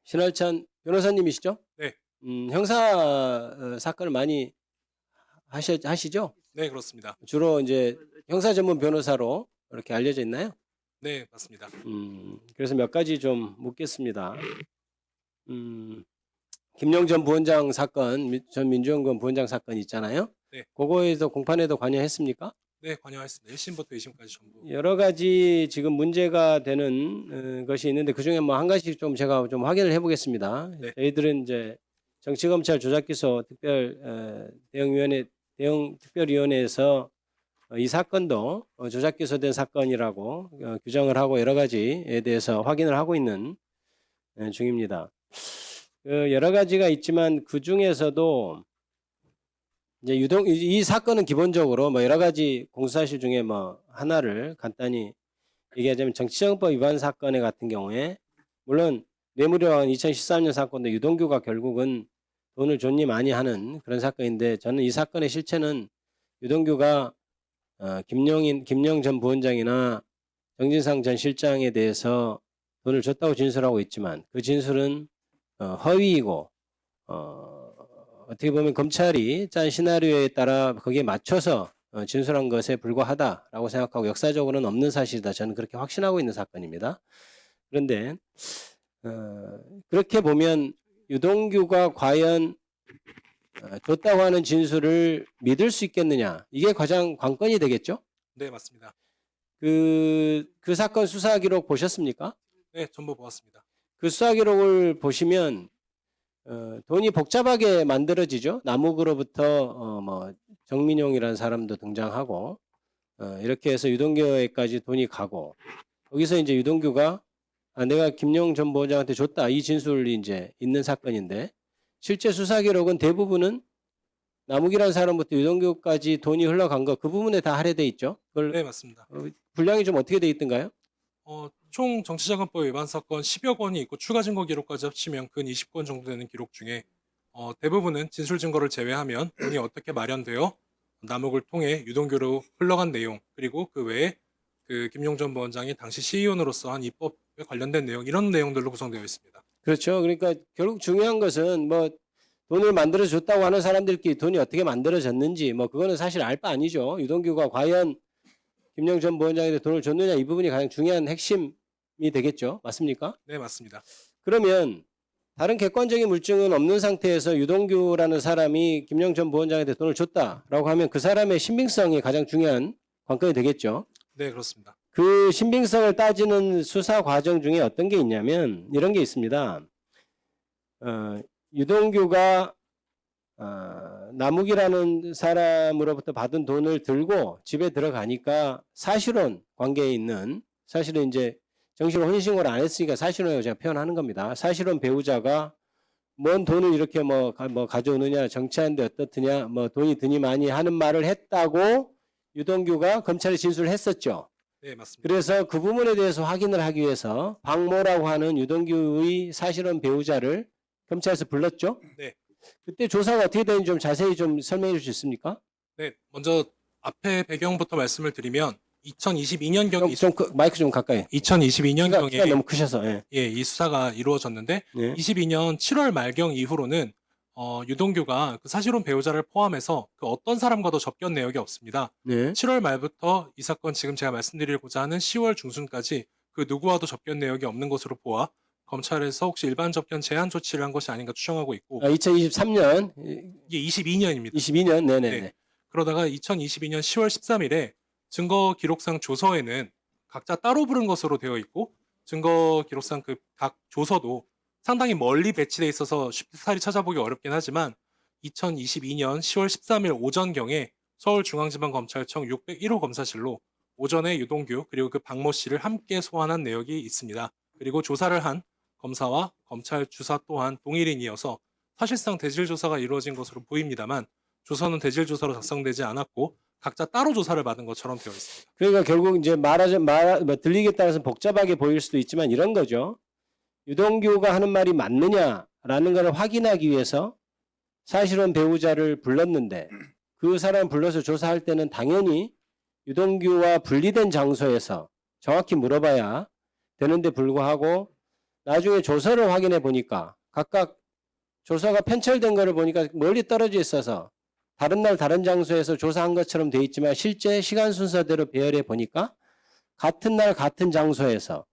신할찬 변호사님이시죠? 네. 형사 사건을 많이 하시죠? 네, 그렇습니다. 주로 이제 형사 전문 변호사로 이렇게 알려져 있나요? 네, 맞습니다. 그래서 몇 가지 좀 묻겠습니다. 김용 전 부원장 사건, 전 민주연구원 부원장 사건 있잖아요. 네. 그거에도 공판에도 관여했습니까? 네, 관여했습니다. 1심부터 2심까지 전부. 여러 가지 지금 문제가 되는 것이 있는데 그중에 뭐 한 가지 좀 제가 좀 확인을 해보겠습니다. 네. 저희들은 이제 정치검찰 조작기소 특별위원회에서 이 사건도 조작기소된 사건이라고 규정을 하고 여러 가지에 대해서 확인을 하고 있는 중입니다. 여러 가지가 있지만 그 중에서도 이제 이 사건은 기본적으로 뭐 여러 가지 공수사실 중에 뭐 하나를 간단히 얘기하자면 정치자금법 위반 사건의 같은 경우에 물론 뇌물이왕 2013년 사건도 유동규가 결국은 돈을 존니 많이 하는 그런 사건인데 저는 이 사건의 실체는 유동규가 김영 전 부원장이나 정진상 전 실장에 대해서 돈을 줬다고 진술하고 있지만 그 진술은 허위이고 어떻게 보면 검찰이 짠 시나리오에 따라 거기에 맞춰서 진술한 것에 불과하다라고 생각하고 역사적으로는 없는 사실이다. 저는 그렇게 확신하고 있는 사건입니다. 그런데 그렇게 보면 유동규가 과연 줬다고 하는 진술을 믿을 수 있겠느냐. 이게 가장 관건이 되겠죠? 네, 맞습니다. 그 사건 수사 기록 보셨습니까? 네, 전부 보았습니다. 그 수사 기록을 보시면 돈이 복잡하게 만들어지죠. 남욱으로부터 뭐 정민용이라는 사람도 등장하고 이렇게 해서 유동규에까지 돈이 가고 거기서 이제 유동규가 내가 김용 전 부원장한테 줬다 이 진술이 이제 있는 사건인데 실제 수사 기록은 대부분은 남욱이라는 사람부터 유동규까지 돈이 흘러간 거 그 부분에 다 할애돼 있죠. 그걸 네, 맞습니다. 분량이 좀 어떻게 돼 있던가요? 총 정치자금법 위반 사건 10여 건이 있고 추가 증거 기록까지 합치면 근 20건 정도 되는 기록 중에 대부분은 진술 증거를 제외하면 돈이 어떻게 마련되어 남욱을 통해 유동규로 흘러간 내용 그리고 그 외에 그 김용 전 부원장이 당시 시의원으로서 한 입법에 관련된 내용 이런 내용들로 구성되어 있습니다. 그렇죠. 그러니까 결국 중요한 것은 뭐 돈을 만들어 줬다고 하는 사람들끼리 돈이 어떻게 만들어졌는지 뭐 그거는 사실 알 바 아니죠. 유동규가 과연 김영 전 부원장에게 돈을 줬느냐 이 부분이 가장 중요한 핵심이 되겠죠. 맞습니까? 네, 맞습니다. 그러면 다른 객관적인 물증은 없는 상태에서 유동규라는 사람이 김영 전 부원장한테 돈을 줬다라고 하면 그 사람의 신빙성이 가장 중요한 관건이 되겠죠. 네, 그렇습니다. 그 신빙성을 따지는 수사 과정 중에 어떤 게 있냐면 이런 게 있습니다. 유동규가 남욱이라는 사람으로부터 받은 돈을 들고 집에 들어가니까 사실혼 관계에 있는 사실은 이제 정식으로 혼인신고를 안 했으니까 사실혼이라고 제가 표현하는 겁니다. 사실혼 배우자가 뭔 돈을 이렇게 뭐 가져오느냐 정치하는데 어떻느냐 뭐 돈이 드니 많이 하는 말을 했다고 유동규가 검찰에 진술을 했었죠. 네, 맞습니다. 그래서 그 부분에 대해서 확인을 하기 위해서 박모라고 하는 유동규의 사실혼 배우자를 검찰에서 불렀죠. 네. 그때 조사가 어떻게 되는지 좀 자세히 좀 설명해 주실 수 있습니까? 네, 먼저 앞에 배경부터 말씀을 드리면 2022년경 마이크 좀 가까이. 2022년경에 키가 너무 크셔서. 예. 이 수사가 이루어졌는데 네. 22년 7월 말경 이후로는 유동규가 그 사실혼 배우자를 포함해서 그 어떤 사람과도 접견 내역이 없습니다. 네. 7월 말부터 이 사건 지금 제가 말씀드리고자 하는 10월 중순까지 그 누구와도 접견 내역이 없는 것으로 보아 검찰에서 혹시 일반 접견 제한 조치를 한 것이 아닌가 추정하고 있고 2023년 이게 22년입니다. 22년 네네. 네. 그러다가 2022년 10월 13일에 증거 기록상 조서에는 각자 따로 부른 것으로 되어 있고 증거 기록상 그 각 조서도 상당히 멀리 배치돼 있어서 쉽사리 찾아보기 어렵긴 하지만 2022년 10월 13일 오전경에 서울중앙지방검찰청 601호 검사실로 오전에 유동규 그리고 그 박모 씨를 함께 소환한 내역이 있습니다. 그리고 조사를 한 검사와 검찰 주사 또한 동일인이어서 사실상 대질 조사가 이루어진 것으로 보입니다만 조서는 대질 조사로 작성되지 않았고 각자 따로 조사를 받은 것처럼 되어 있습니다. 그러니까 결국 이제 들리기에 따라서 복잡하게 보일 수도 있지만 이런 거죠. 유동규가 하는 말이 맞느냐라는 걸 확인하기 위해서 사실혼 배우자를 불렀는데 그 사람 불러서 조사할 때는 당연히 유동규와 분리된 장소에서 정확히 물어봐야 되는데 불구하고 나중에 조서를 확인해 보니까 각각 조서가 편철된 거를 보니까 멀리 떨어져 있어서 다른 날 다른 장소에서 조사한 것처럼 돼 있지만 실제 시간 순서대로 배열해 보니까 같은 날 같은 장소에서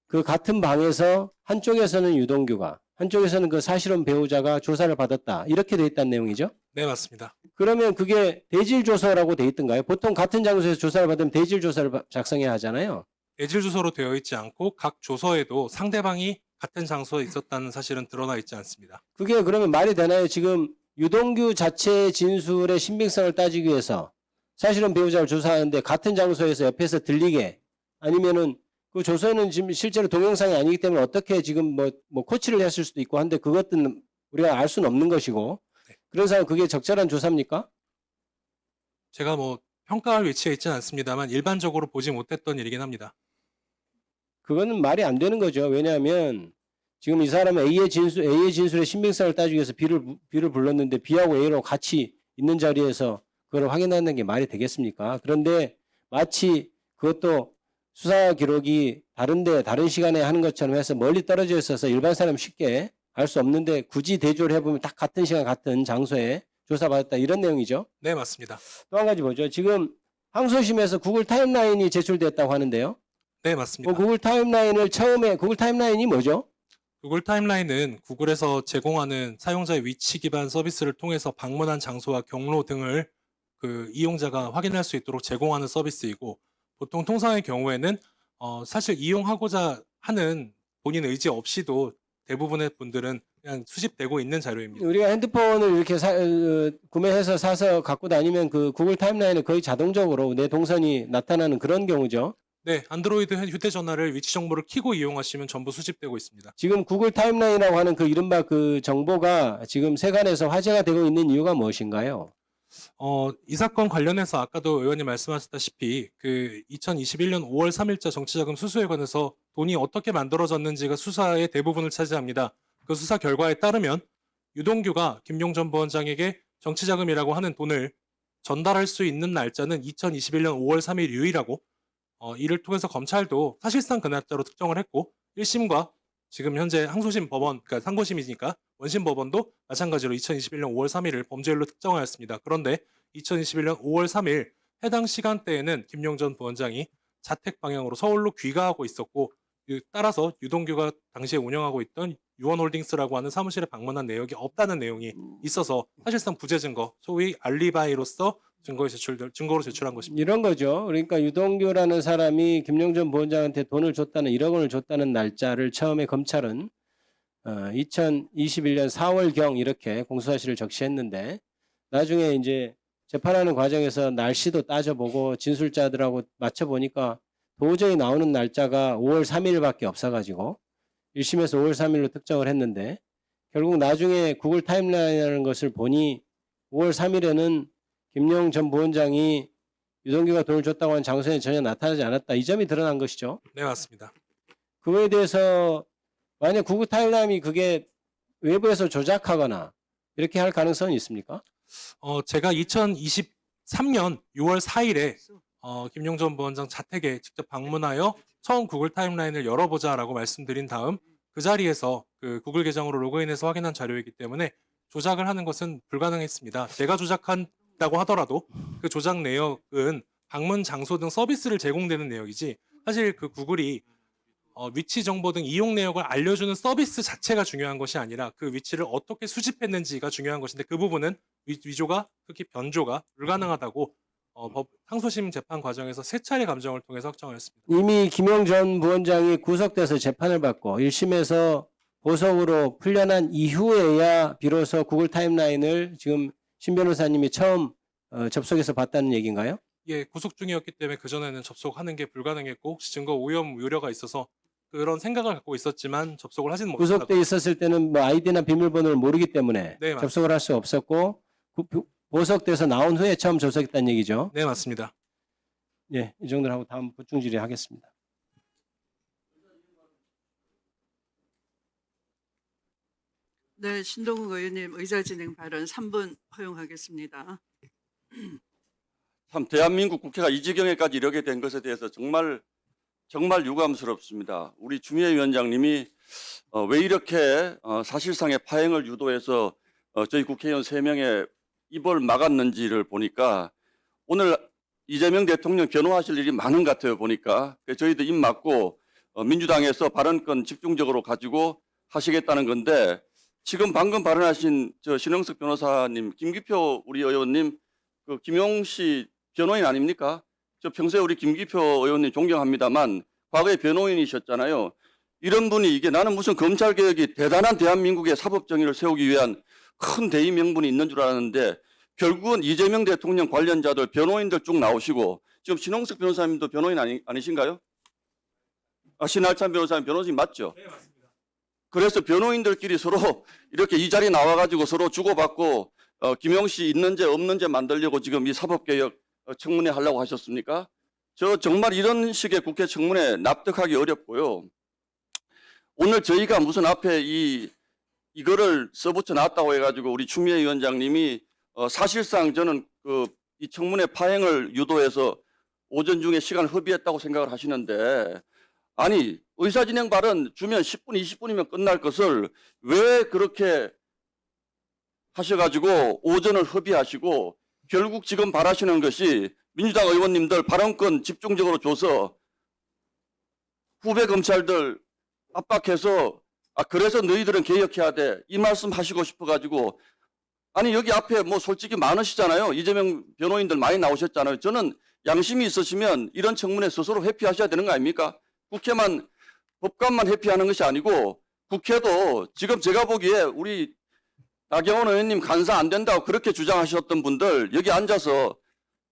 그 같은 방에서 한쪽에서는 유동규가 한쪽에서는 그 사실혼 배우자가 조사를 받았다. 이렇게 돼 있다는 내용이죠. 네, 맞습니다. 그러면 그게 대질 조서라고 돼 있던가요? 보통 같은 장소에서 조사를 받으면 대질 조서를 작성해야 하잖아요. 대질 주소로 되어 있지 않고 각 조서에도 상대방이 같은 장소에 있었다는 사실은 드러나 있지 않습니다. 그게 그러면 말이 되나요? 지금 유동규 자체의 진술의 신빙성을 따지기 위해서 사실은 배우자를 조사하는데 같은 장소에서 옆에서 들리게 아니면은 그 조서에는 지금 실제로 동영상이 아니기 때문에 어떻게 지금 뭐 코치를 했을 수도 있고 한데 그것들은 우리가 알 수는 없는 것이고 네. 그런 상황 그게 적절한 조사입니까? 제가 뭐 평가할 위치에 있지는 않습니다만 일반적으로 보지 못했던 일이긴 합니다. 그거는 말이 안 되는 거죠. 왜냐하면 지금 이 사람은 A의 진술의 신빙성을 따지기 위해서 B를 불렀는데 B하고 A로 같이 있는 자리에서 그걸 확인하는 게 말이 되겠습니까? 그런데 마치 그것도 수사 기록이 다른 시간에 하는 것처럼 해서 멀리 떨어져 있어서 일반 사람 쉽게 알 수 없는데 굳이 대조를 해보면 딱 같은 시간 같은 장소에 조사받았다 이런 내용이죠. 네, 맞습니다. 또 한 가지 보죠. 지금 항소심에서 구글 타임라인이 제출됐다고 하는데요. 네, 맞습니다. 구글 타임라인이 뭐죠? 구글 타임라인은 구글에서 제공하는 사용자의 위치 기반 서비스를 통해서 방문한 장소와 경로 등을 그 이용자가 확인할 수 있도록 제공하는 서비스이고 보통 통상의 경우에는 사실 이용하고자 하는 본인 의지 없이도 대부분의 분들은 그냥 수집되고 있는 자료입니다. 우리가 핸드폰을 이렇게 구매해서 사서 갖고 다니면 그 구글 타임라인에 거의 자동적으로 내 동선이 나타나는 그런 경우죠. 네, 안드로이드 휴대전화를 위치 정보를 켜고 이용하시면 전부 수집되고 있습니다. 지금 구글 타임라인이라고 하는 그 이른바 그 정보가 지금 세간에서 화제가 되고 있는 이유가 무엇인가요? 이 사건 관련해서 아까도 의원님 말씀하셨다시피 그 2021년 5월 3일자 정치자금 수수에 관해서 돈이 어떻게 만들어졌는지가 수사의 대부분을 차지합니다. 그 수사 결과에 따르면 유동규가 김용전 부원장에게 정치자금이라고 하는 돈을 전달할 수 있는 날짜는 2021년 5월 3일 유일하고 이를 통해서 검찰도 사실상 그 날짜로 특정을 했고 1심과 지금 현재 항소심 법원, 그러니까 상고심이니까 원심 법원도 마찬가지로 2021년 5월 3일을 범죄일로 특정하였습니다. 그런데 2021년 5월 3일 해당 시간대에는 김용전 부원장이 자택 방향으로 서울로 귀가하고 있었고 따라서 유동규가 당시에 운영하고 있던 유원홀딩스라고 하는 사무실에 방문한 내역이 없다는 내용이 있어서 사실상 부재 증거, 소위 알리바이로서 증거로 제출한 것입니다. 이런 거죠. 그러니까 유동규라는 사람이 김용전 부원장한테 돈을 줬다는 1억 원을 줬다는 날짜를 처음에 검찰은 2021년 4월경 이렇게 공소사실을 적시했는데 나중에 이제 재판하는 과정에서 날씨도 따져보고 진술자들하고 맞춰보니까 도저히 나오는 날짜가 5월 3일밖에 없어가지고 1심에서 5월 3일로 특정을 했는데 결국 나중에 구글 타임라인이라는 것을 보니 5월 3일에는 김용 전 부원장이 유동규가 돈을 줬다고 하는 장소에 전혀 나타나지 않았다. 이 점이 드러난 것이죠. 네, 맞습니다. 그거에 대해서 만약 구글 타임라인이 그게 외부에서 조작하거나 이렇게 할 가능성은 있습니까? 제가 2023년 6월 4일에 김용전 부원장 자택에 직접 방문하여 처음 구글 타임라인을 열어보자라고 말씀드린 다음 그 자리에서 그 구글 계정으로 로그인해서 확인한 자료이기 때문에 조작을 하는 것은 불가능했습니다. 제가 조작한다고 하더라도 그 조작 내역은 방문 장소 등 서비스를 제공되는 내역이지 사실 그 구글이 위치 정보 등 이용 내역을 알려주는 서비스 자체가 중요한 것이 아니라 그 위치를 어떻게 수집했는지가 중요한 것인데 그 부분은 위조가 특히 변조가 불가능하다고 상소심 재판 과정에서 세 차례 감정을 통해서 확정하였습니다. 이미 김용 전 부원장이 구속돼서 재판을 받고 1심에서 보석으로 풀려난 이후에야 비로소 구글 타임라인을 지금 신 변호사님이 처음 접속해서 봤다는 얘기인가요? 예, 구속 중이었기 때문에 그전에는 접속하는 게 불가능했고 혹시 증거 오염 우려가 있어서 그런 생각을 갖고 있었지만 접속을 하지는 못했다. 구속돼 있었을 때는 뭐 아이디나 비밀번호를 모르기 때문에 네, 맞습니다. 접속을 할 수 없었고 보석돼서 나온 후에 처음 접속했다는 얘기죠. 네, 맞습니다. 예, 이 정도로 하고 다음 보충 질의하겠습니다. 네, 신동욱 의원님 의사진행 발언 3분 허용하겠습니다. 참 대한민국 국회가 이 지경에까지 이르게 된 것에 대해서 정말 유감스럽습니다. 우리 주미애 위원장님이 왜 이렇게 사실상의 파행을 유도해서 저희 국회의원 3명의 입을 막았는지를 보니까 오늘 이재명 대통령 변호하실 일이 많은 것 같아요. 보니까 그래서 저희도 입 막고 민주당에서 발언권 집중적으로 가지고 하시겠다는 건데 지금 방금 발언하신 저 신영석 변호사님, 김기표 우리 의원님, 그 김용씨 변호인 아닙니까? 저 평소에 우리 김기표 의원님 존경합니다만 과거에 변호인이셨잖아요. 이런 분이 이게 나는 무슨 검찰 개혁이 대단한 대한민국의 사법 정의를 세우기 위한 큰 대의 명분이 있는 줄 알았는데 결국은 이재명 대통령 관련자들 변호인들 쭉 나오시고 지금 신홍석 변호사님도 변호인 아니신가요? 신할찬 변호사님 변호사님 맞죠? 네, 맞습니다. 그래서 변호인들끼리 서로 이렇게 이 자리 나와가지고 서로 주고받고 김용씨 있는 죄 없는 죄 만들려고 지금 이 사법개혁 청문회 하려고 하셨습니까? 저 정말 이런 식의 국회 청문회 납득하기 어렵고요. 오늘 저희가 무슨 앞에 이거를 써붙여 놨다고 해가지고 우리 추미애 위원장님이 사실상 저는 이 청문회 파행을 유도해서 오전 중에 시간을 허비했다고 생각을 하시는데 아니 의사진행 발언 주면 10분 20분이면 끝날 것을 왜 그렇게 하셔가지고 오전을 허비하시고 결국 지금 바라시는 것이 민주당 의원님들 발언권 집중적으로 줘서 후배 검찰들 압박해서 그래서 너희들은 개혁해야 돼 이 말씀 하시고 싶어가지고 아니 여기 앞에 뭐 솔직히 많으시잖아요. 이재명 변호인들 많이 나오셨잖아요. 저는 양심이 있으시면 이런 청문회 스스로 회피하셔야 되는 거 아닙니까? 국회만 법관만 회피하는 것이 아니고 국회도 지금 제가 보기에 우리 나경원 의원님 간사 안 된다고 그렇게 주장하셨던 분들 여기 앉아서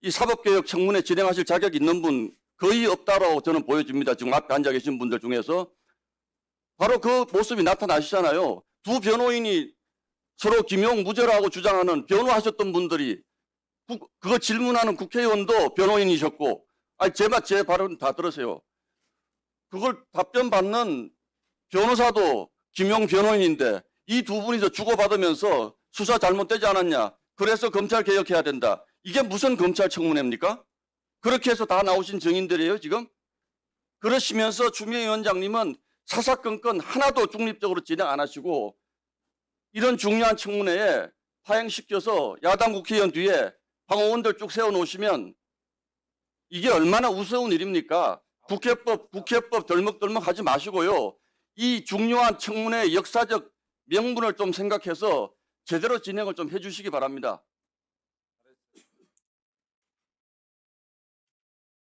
이 사법개혁 청문회 진행하실 자격 있는 분 거의 없다라고 저는 보여집니다. 지금 앞에 앉아 계신 분들 중에서 바로 그 모습이 나타나시잖아요. 두 변호인이 서로 김용 무죄라고 주장하는 변호하셨던 분들이 그거 질문하는 국회의원도 변호인이셨고 제 발언 다 들으세요. 그걸 답변 받는 변호사도 김용 변호인인데 이 두 분이서 주고받으면서 수사 잘못되지 않았냐. 그래서 검찰 개혁해야 된다. 이게 무슨 검찰 청문회입니까? 그렇게 해서 다 나오신 증인들이에요 지금? 그러시면서 추미애 위원장님은 사사건건 하나도 중립적으로 진행 안 하시고 이런 중요한 청문회에 파행시켜서 야당 국회의원 뒤에 방어원들 쭉 세워놓으시면 이게 얼마나 우스운 일입니까? 국회법 덜먹덜먹 하지 마시고요. 이 중요한 청문회의 역사적 명분을 좀 생각해서 제대로 진행을 좀 해주시기 바랍니다.